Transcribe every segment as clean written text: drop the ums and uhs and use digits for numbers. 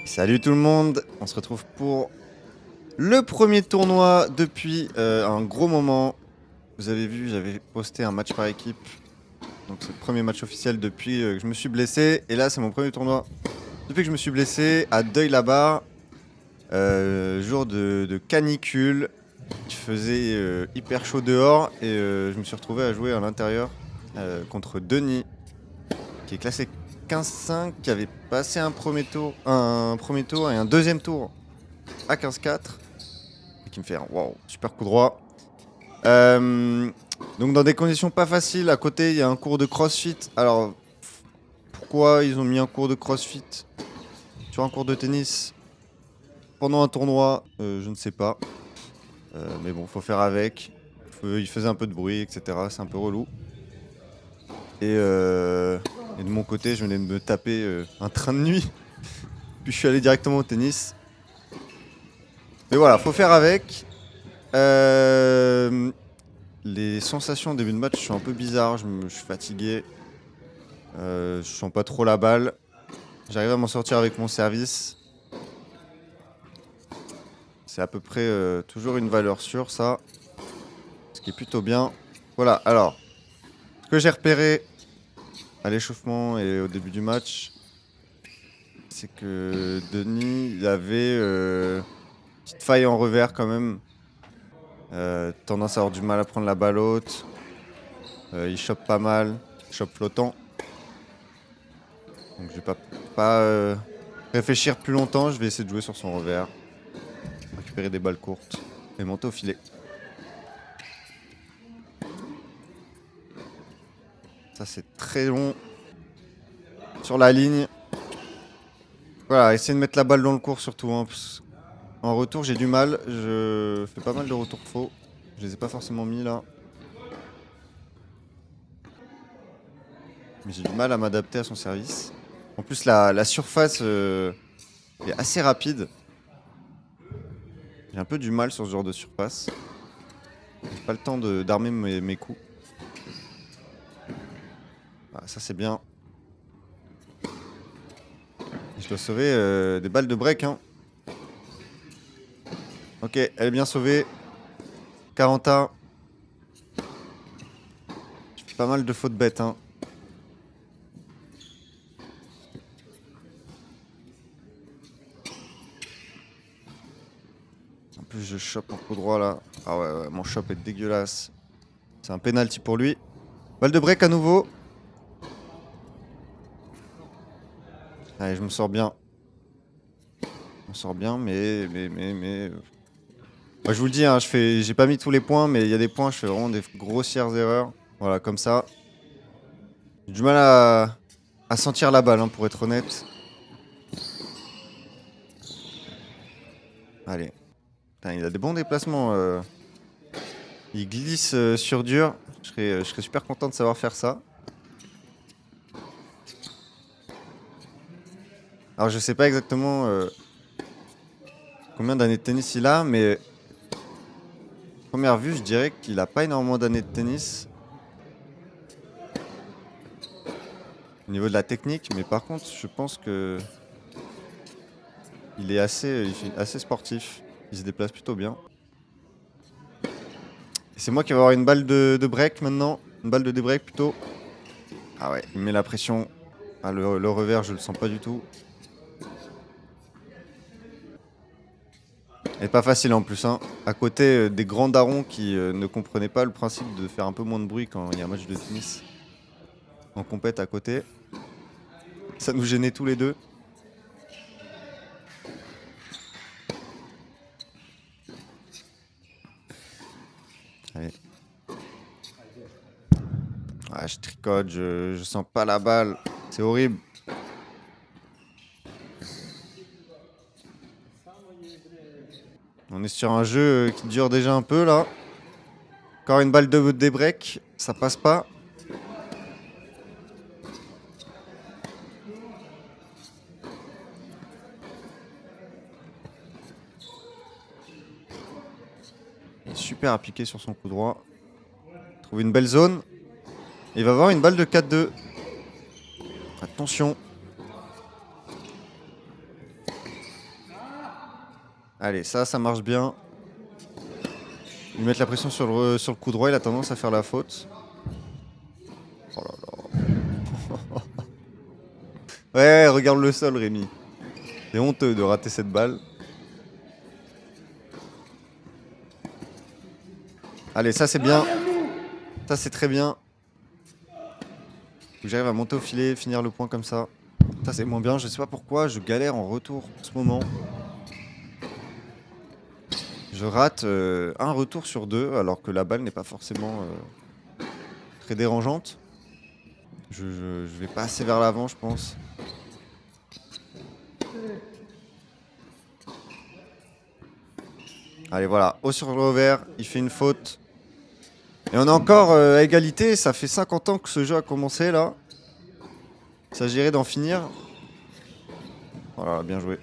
Salut tout le monde, on se retrouve pour le premier tournoi depuis un gros moment. Vous avez vu, j'avais posté un match par équipe. Donc c'est le premier match officiel depuis que je me suis blessé. Et là c'est mon premier tournoi depuis que je me suis blessé à Deuil-la-Barre. Jour de canicule. Il faisait hyper chaud dehors et je me suis retrouvé à jouer à l'intérieur contre Denis, qui est classé 15-5, qui avait passé un premier tour et un deuxième tour à 15-4, et qui me fait un wow, super coup droit. Donc dans des conditions pas faciles, à côté il y a un cours de crossfit. Alors pourquoi ils ont mis un cours de crossfit sur un cours de tennis pendant un tournoi, je ne sais pas. Mais bon, faut faire avec. Il faisait un peu de bruit, etc. C'est un peu relou. Et de mon côté, je venais de me taper un train de nuit. Puis je suis allé directement au tennis. Mais voilà, faut faire avec. Les sensations au début de match sont un peu bizarres. Je suis fatigué. Je sens pas trop la balle. J'arrive à m'en sortir avec mon service. C'est à peu près toujours une valeur sûre, ça. Ce qui est plutôt bien. Voilà, alors. Ce que j'ai repéré à l'échauffement et au début du match, c'est que Denis, il avait une petite faille en revers quand même. Tendance à avoir du mal à prendre la balle haute. Il chope pas mal. Il chope flottant. Donc je vais pas réfléchir plus longtemps. Je vais essayer de jouer sur son revers. Récupérer des balles courtes. Et monter au filet. Ça c'est très long. Sur la ligne. Voilà, essayer de mettre la balle dans le court surtout. Hein, en retour j'ai du mal. Je fais pas mal de retours faux. Je les ai pas forcément mis là. Mais j'ai du mal à m'adapter à son service. En plus la surface est assez rapide. J'ai un peu du mal sur ce genre de surface. J'ai pas le temps d'armer mes coups. Ah, ça c'est bien. Et je dois sauver des balles de break. Hein. Ok, elle est bien sauvée. 40A. Je fais pas mal de fautes bêtes. Hein. En plus je chope en coup droit là. Ah ouais, mon chop est dégueulasse. C'est un penalty pour lui. Balle de break à nouveau. Allez, je me sors bien. On sort bien, mais. Moi, je vous le dis, hein, j'ai pas mis tous les points, mais il y a des points, je fais vraiment des grossières erreurs. Voilà, comme ça. J'ai du mal à sentir la balle, hein, pour être honnête. Allez. Putain, il a des bons déplacements. Il glisse sur dur. Je serais super content de savoir faire ça. Alors, je sais pas exactement combien d'années de tennis il a, mais première vue, je dirais qu'il a pas énormément d'années de tennis au niveau de la technique, mais par contre, je pense que il est assez sportif. Il se déplace plutôt bien. Et c'est moi qui vais avoir une balle de break maintenant, une balle de débreak plutôt. Ah ouais, il met la pression. Ah, le revers, je le sens pas du tout. Et pas facile en plus, hein. À côté des grands darons qui ne comprenaient pas le principe de faire un peu moins de bruit quand il y a un match de tennis en compète à côté. Ça nous gênait tous les deux. Allez. Ah, je tricote, je sens pas la balle. C'est horrible. On est sur un jeu qui dure déjà un peu là. Encore une balle de débreak, ça passe pas. Il est super appliqué sur son coup droit. Trouve une belle zone. Il va avoir une balle de 4-2. Attention. Allez, ça marche bien. Lui mettre la pression sur le coup droit, il a tendance à faire la faute. Oh là là. Ouais, regarde le sol, Rémi. C'est honteux de rater cette balle. Allez, ça c'est bien. Ça c'est très bien. Faut que j'arrive à monter au filet, finir le point comme ça. Ça c'est moins bien, je sais pas pourquoi, je galère en retour en ce moment. Je rate un retour sur 2 alors que la balle n'est pas forcément très dérangeante. Je vais pas assez vers l'avant, je pense. Allez, voilà, haut sur le revers, il fait une faute. Et on est encore à égalité, ça fait 50 ans que ce jeu a commencé là. Il s'agirait d'en finir. Voilà, bien joué.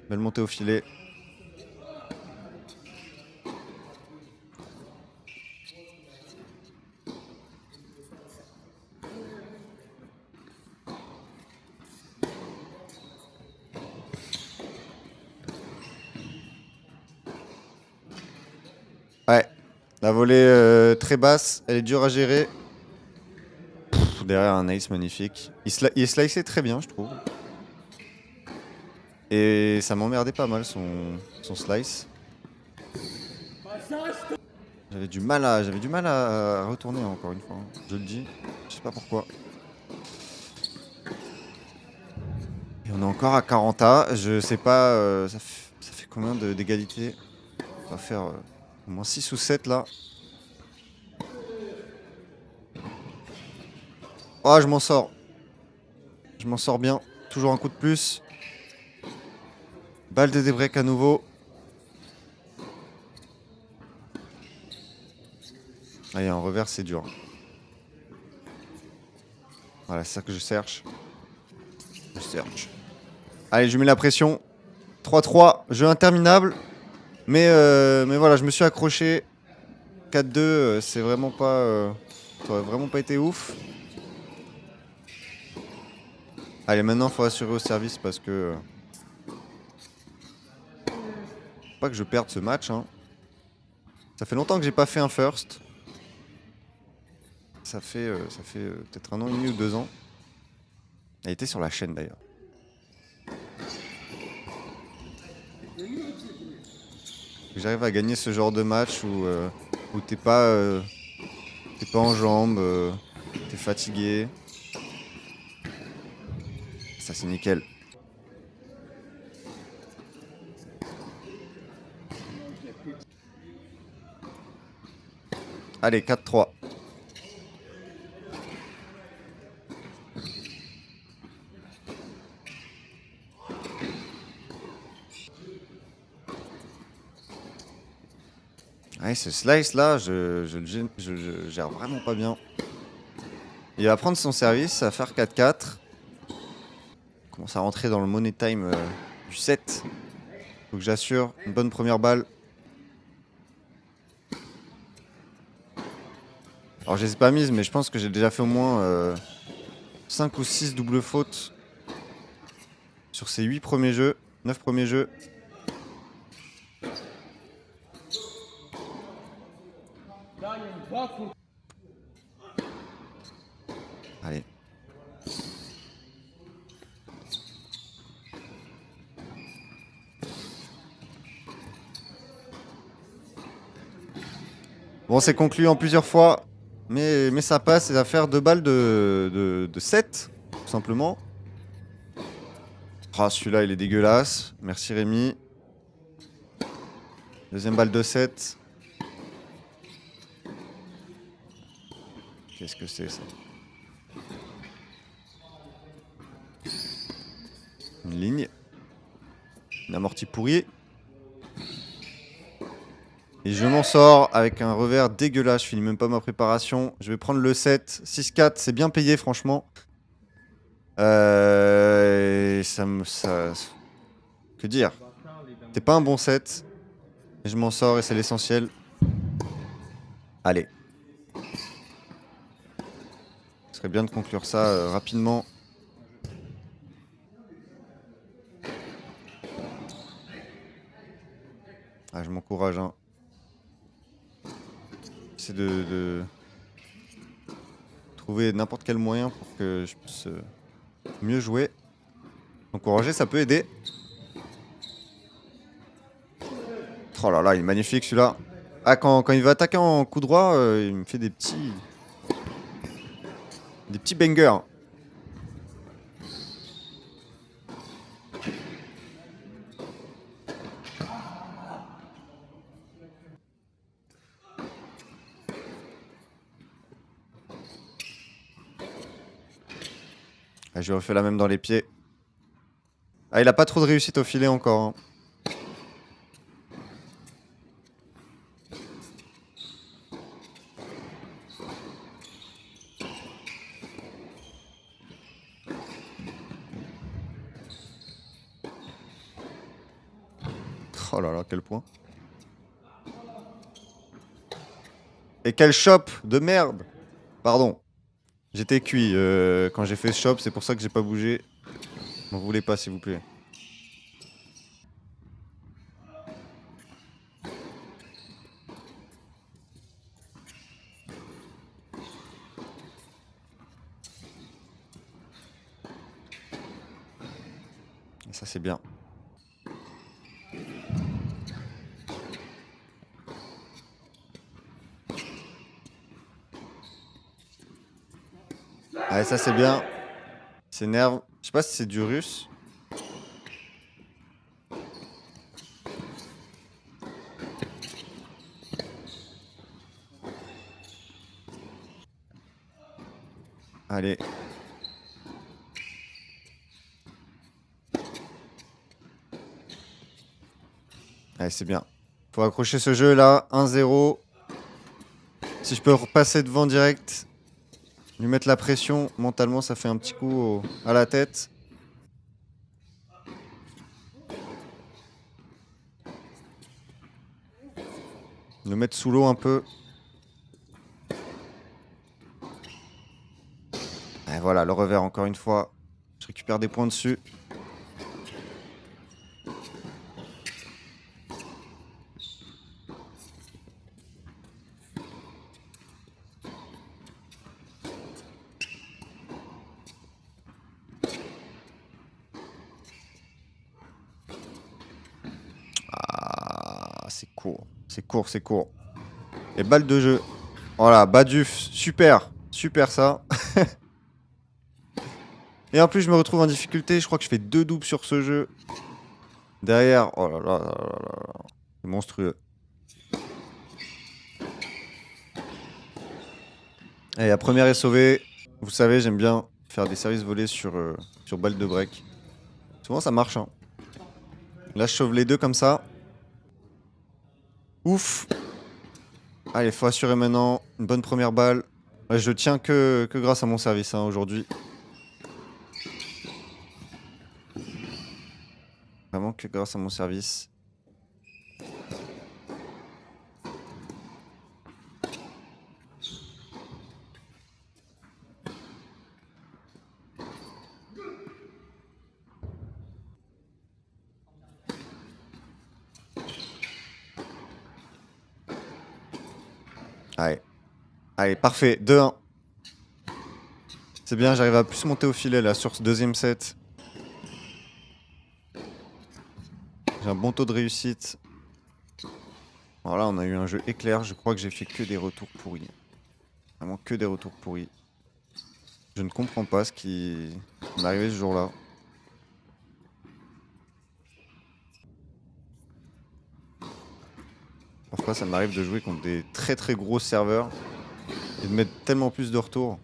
Belle montée au filet. Ouais, la volée très basse, elle est dure à gérer. Pff, derrière un ace magnifique. Il sliceait très bien, je trouve. Et ça m'emmerdait pas mal son slice. J'avais du mal à retourner encore une fois. Hein. Je le dis, je sais pas pourquoi. Et on est encore à 40A. Je sais pas, ça fait combien d'égalité? On va faire au moins 6 ou 7 là. Oh, je m'en sors. Je m'en sors bien. Toujours un coup de plus. Balle de débreak à nouveau. Allez, en revers, c'est dur. Voilà, c'est ça que je cherche. Je cherche. Allez, je mets la pression. 3-3, jeu interminable. Mais voilà, je me suis accroché. 4-2, c'est vraiment pas. Ça aurait vraiment pas été ouf. Allez, maintenant, faut assurer au service parce que. Faut pas que je perde ce match. Hein. Ça fait longtemps que j'ai pas fait un first. Ça fait peut-être 1 an et demi ou 2 ans. Elle était sur la chaîne d'ailleurs. J'arrive à gagner ce genre de match où t'es pas en jambes, t'es fatigué. Ça c'est nickel. Allez, 4-3. Ouais, ce slice là, je gère vraiment pas bien. Il va prendre son service, ça va faire 4-4. Il commence à rentrer dans le money time du 7. Faut que j'assure une bonne première balle. Alors je les ai pas mises, mais je pense que j'ai déjà fait au moins 5 ou 6 doubles fautes sur ces 8 premiers jeux, 9 premiers jeux. Allez. Bon, c'est conclu en plusieurs fois, mais ça passe et ça va faire 2 balles de 7, tout simplement. Ah, celui-là, il est dégueulasse. Merci Rémi. Deuxième balle de 7. Qu'est-ce que c'est ça? Une ligne. Une amortie pourrie. Et je m'en sors avec un revers dégueulasse. Je finis même pas ma préparation. Je vais prendre le 7. 6-4, c'est bien payé, franchement. Et que dire? T'es pas un bon 7. Et je m'en sors et c'est l'essentiel. Allez. Ce serait bien de conclure ça rapidement. Ah, je m'encourage, hein. J'essaie de trouver n'importe quel moyen pour que je puisse mieux jouer. Encourager, ça peut aider. Oh là là, il est magnifique celui-là. Ah, quand il va attaquer en coup droit, il me fait des petits bangers. Ah, je lui refais la même dans les pieds. Ah, il a pas trop de réussite au filet encore, hein. Oh là là, quel point. Et quel shop de merde. Pardon. J'étais cuit quand j'ai fait ce shop, c'est pour ça que j'ai pas bougé. M'en voulez pas, s'il vous plaît. Ça, c'est bien. Allez, ça, c'est bien. S'énerve. Je sais pas si c'est du russe. Allez. Allez, c'est bien. Faut accrocher ce jeu là. 1-0. Si je peux repasser devant direct, lui mettre la pression, mentalement, ça fait un petit coup à la tête. Le mettre sous l'eau un peu. Et voilà, le revers encore une fois. Je récupère des points dessus. Ah, c'est court. C'est court, c'est court. Et balle de jeu. Voilà, Baduf. Super. Super ça. Et en plus, je me retrouve en difficulté. Je crois que je fais 2 doubles sur ce jeu. Derrière. Oh là là là là là. C'est monstrueux. Et la première est sauvée. Vous savez, j'aime bien faire des services volés sur balle de break. Souvent, ça marche, hein. Là, je sauve les deux comme ça. Ouf. Allez, faut assurer maintenant. Une bonne première balle. Ouais, je tiens que grâce à mon service, hein, aujourd'hui. Vraiment que grâce à mon service. Allez. Allez, parfait. 2-1. C'est bien, j'arrive à plus monter au filet là sur ce deuxième set. J'ai un bon taux de réussite. Voilà, on a eu un jeu éclair. Je crois que j'ai fait que des retours pourris. Vraiment que des retours pourris. Je ne comprends pas ce qui m'est arrivé ce jour-là. Parfois, ça m'arrive de jouer contre des très très gros serveurs et de mettre tellement plus de retours.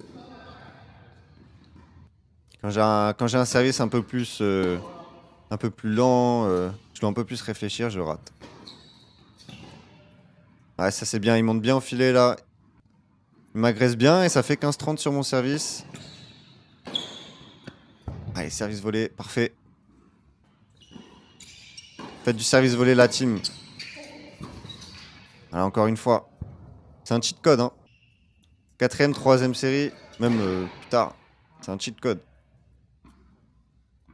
Quand j'ai un service un peu plus lent, je dois un peu plus réfléchir, je rate. Ouais, ça c'est bien, il monte bien au filet là. Il m'agresse bien et ça fait 15-30 sur mon service. Allez, service volé, parfait. Faites du service volé la team. Voilà, encore une fois. C'est un cheat code, hein. 4ème, 3ème série, même plus tard. C'est un cheat code.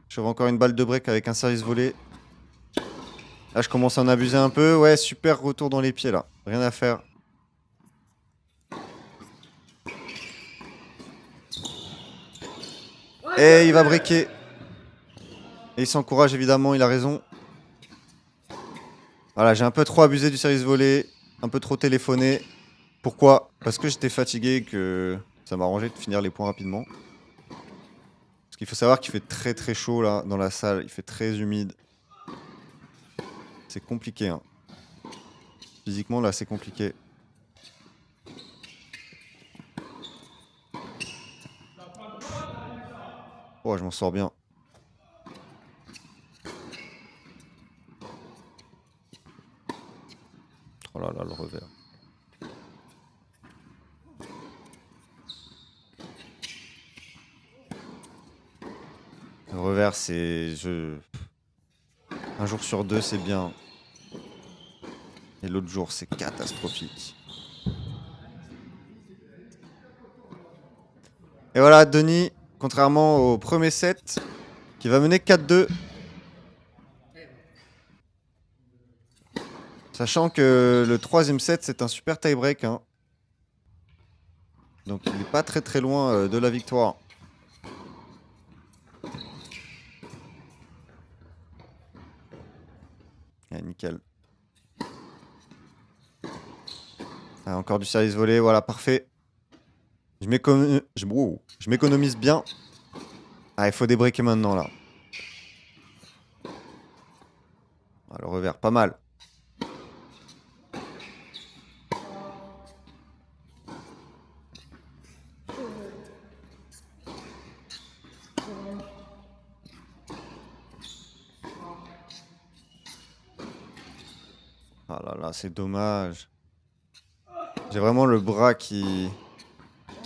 Je fais encore une balle de break avec un service volé. Là, je commence à en abuser un peu. Ouais, super retour dans les pieds, là. Rien à faire. Et il va breaker. Et il s'encourage, évidemment, il a raison. Voilà, j'ai un peu trop abusé du service volé. Un peu trop téléphoné. Pourquoi? Parce que j'étais fatigué et que ça m'arrangeait de finir les points rapidement. Parce qu'il faut savoir qu'il fait très très chaud, là, dans la salle. Il fait très humide. C'est compliqué, hein. Physiquement, là, c'est compliqué. Oh, je m'en sors bien. Oh là là, le revers. Le revers, c'est... Un jour sur deux, c'est bien. Et l'autre jour, c'est catastrophique. Et voilà, Denis, contrairement au premier set, qui va mener 4-2. Sachant que le troisième set, c'est un super tie-break, hein. Donc il n'est pas très très loin de la victoire. Ah, nickel. Ah, encore du service volé, voilà, parfait. Je m'économise bien. Ah, il faut débreaker maintenant, là. Ah, le revers, pas mal. Ah là là, c'est dommage. J'ai vraiment le bras qui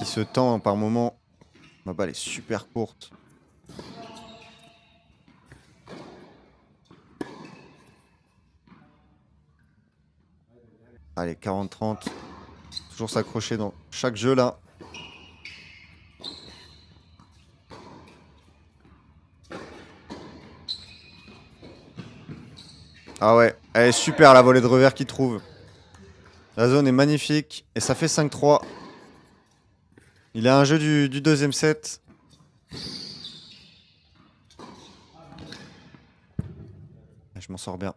se tend par moment. Ma balle est super courte. Allez, 40-30. Toujours s'accrocher dans chaque jeu, là. Ah ouais, elle est super la volée de revers qu'il trouve. La zone est magnifique et ça fait 5-3. Il a un jeu du deuxième set. Je m'en sors bien.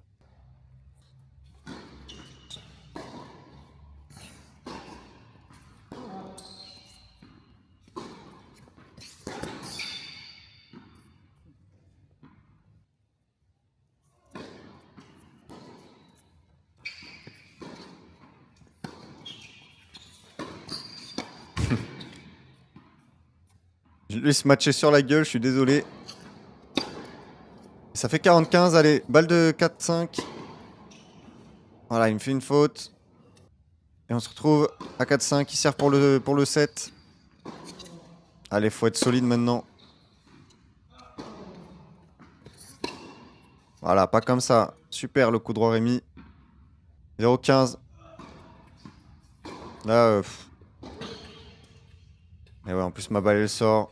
Je lui laisse matcher sur la gueule, je suis désolé. Ça fait 40-15, allez, balle de 4-5. Voilà, il me fait une faute. Et on se retrouve à 4-5, il sert pour le 7. Allez, faut être solide maintenant. Voilà, pas comme ça. Super le coup droit Rémi. 0-15. Là, et ouais, en plus ma balle elle sort.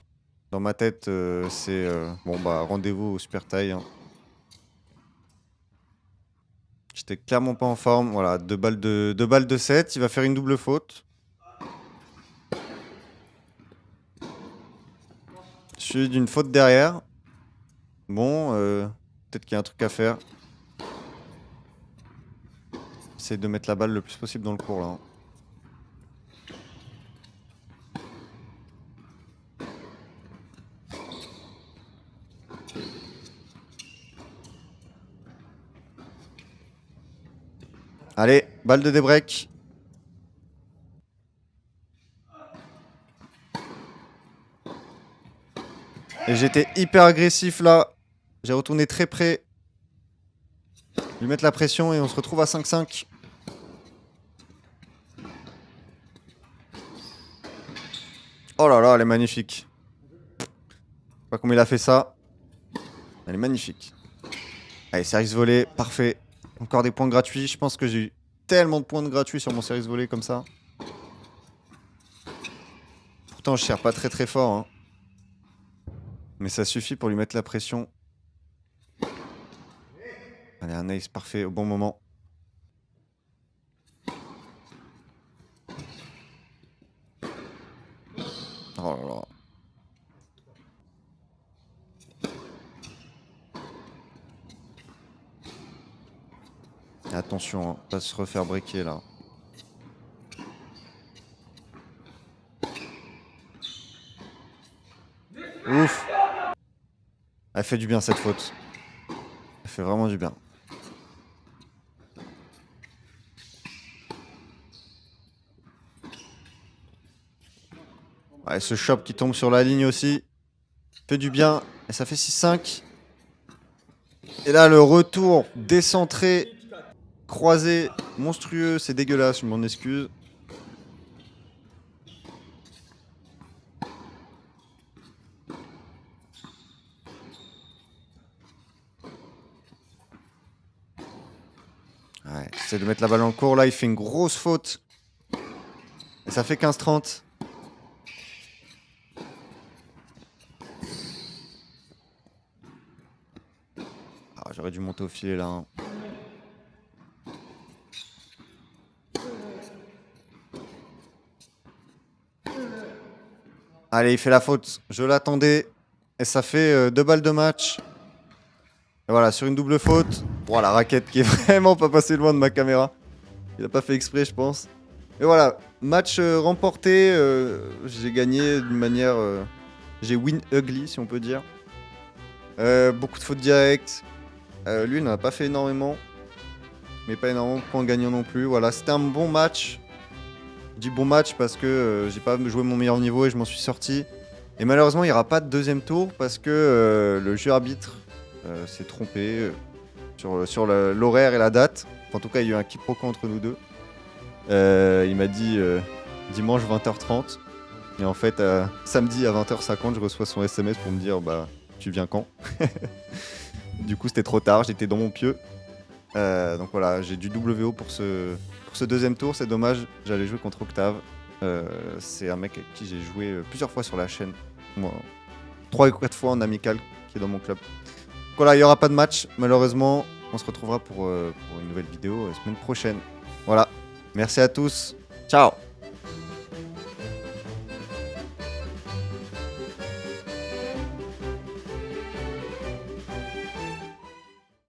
Dans ma tête, c'est... bon bah, rendez-vous au super taille, hein. J'étais clairement pas en forme. Voilà, 2 balles de 7. Il va faire une double faute. Je suis d'une faute derrière. Bon, peut-être qu'il y a un truc à faire. Essaye de mettre la balle le plus possible dans le court là, hein. Allez, balle de débreak. Et j'étais hyper agressif là. J'ai retourné très près. Lui mettre la pression et on se retrouve à 5-5. Oh là là, elle est magnifique. Je sais pas comment il a fait ça. Elle est magnifique. Allez, service volé, parfait. Encore des points gratuits. Je pense que j'ai eu tellement de points de gratuits sur mon service volé comme ça. Pourtant, je sers pas très très fort, hein. Mais ça suffit pour lui mettre la pression. Allez, un ace parfait au bon moment. Oh là là. Attention, hein, pas se refaire briquer là. Ouf. Elle fait du bien cette faute. Elle fait vraiment du bien. Ouais, ce chop qui tombe sur la ligne aussi. Fait du bien. Et ça fait 6-5. Et là, le retour décentré, croisé, monstrueux. C'est dégueulasse, je m'en excuse. Ouais, j'essaie de mettre la balle en cours. Là, il fait une grosse faute. Et ça fait 15-30. Ah, j'aurais dû monter au filet là. Hein. Allez, il fait la faute. Je l'attendais. Et ça fait 2 balles de match. Et voilà, sur une double faute. Bon, la raquette qui est vraiment pas passée loin de ma caméra. Il a pas fait exprès, je pense. Et voilà, match remporté. J'ai gagné d'une manière... j'ai win ugly, si on peut dire. Beaucoup de fautes directes. Lui, il n'en a pas fait énormément. Mais pas énormément de points gagnants non plus. Voilà, c'était un bon match. Je dis bon match parce que j'ai pas joué mon meilleur niveau et je m'en suis sorti. Et malheureusement, il n'y aura pas de deuxième tour parce que le jeu arbitre s'est trompé sur l'horaire et la date. En tout cas, il y a eu un quiproquo entre nous deux. Il m'a dit dimanche 20h30. Et en fait, samedi à 20h50, je reçois son SMS pour me dire bah tu viens quand. Du coup, c'était trop tard, j'étais dans mon pieu. Donc voilà, j'ai du WO pour ce deuxième tour. C'est dommage, j'allais jouer contre Octave. C'est un mec avec qui j'ai joué plusieurs fois sur la chaîne. Moi, 3 ou 4 fois en amical, qui est dans mon club. Donc voilà, il n'y aura pas de match, malheureusement. On se retrouvera pour une nouvelle vidéo la semaine prochaine. Voilà, merci à tous. Ciao.